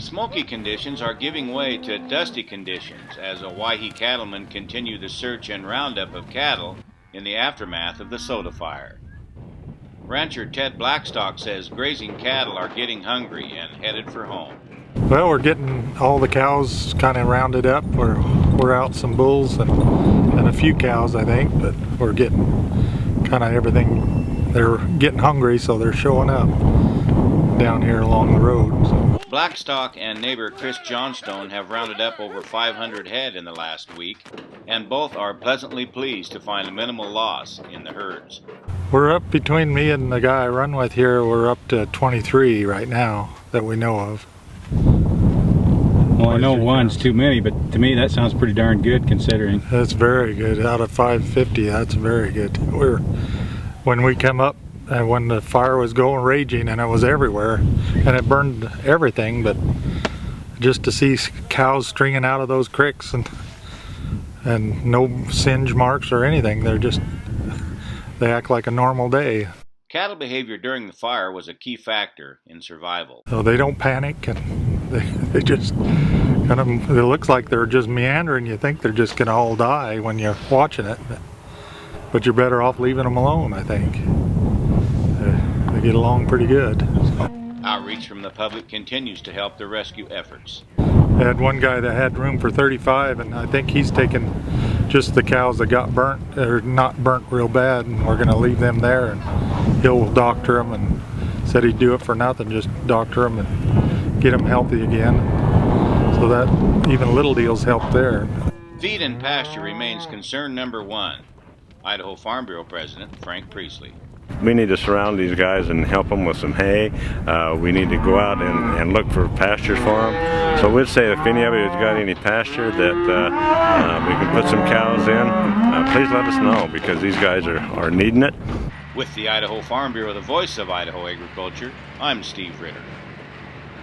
Smoky conditions are giving way to dusty conditions as Owyhee cattlemen continue the search and roundup of cattle in the aftermath of the soda fire. Rancher Ted Blackstock says grazing cattle are getting hungry and headed for home. Well, we're getting all the cows kind of rounded up. We're out some bulls and a few cows, I think, but we're getting kind of everything. They're getting hungry, so they're showing up down here along the road. So. Blackstock and neighbor Chris Johnstone have rounded up over 500 head in the last week, and both are pleasantly pleased to find a minimal loss in the herds. We're up between me and the guy I run with here, we're up to 23 right now that we know of. Well, I know one's too many, but to me that sounds pretty darn good considering. That's very good. Out of 550, that's very good. When we come up, when the fire was going raging and it was everywhere and it burned everything, but just to see cows stringing out of those cricks and no singe marks or anything, they act like a normal day. Cattle behavior during the fire was a key factor in survival. So they don't panic, and they just kind of, it looks like they're just meandering. You think they're just gonna all die when you're watching it, but you're better off leaving them alone, I think. They get along pretty good. So. Outreach from the public continues to help the rescue efforts. I had one guy that had room for 35, and I think he's taken just the cows that got burnt, or not burnt real bad, and we're gonna leave them there, and he'll doctor them, and said he'd do it for nothing, just doctor them and get them healthy again. So that even little deals help there. Feed and pasture remains concern number one. Idaho Farm Bureau President Frank Priestley. We need to surround these guys and help them with some hay. We need to go out and look for pastures for them. So we'd say if anybody has got any pasture that we can put some cows in, please let us know, because these guys are needing it. With the Idaho Farm Bureau, the voice of Idaho agriculture, I'm Steve Ritter.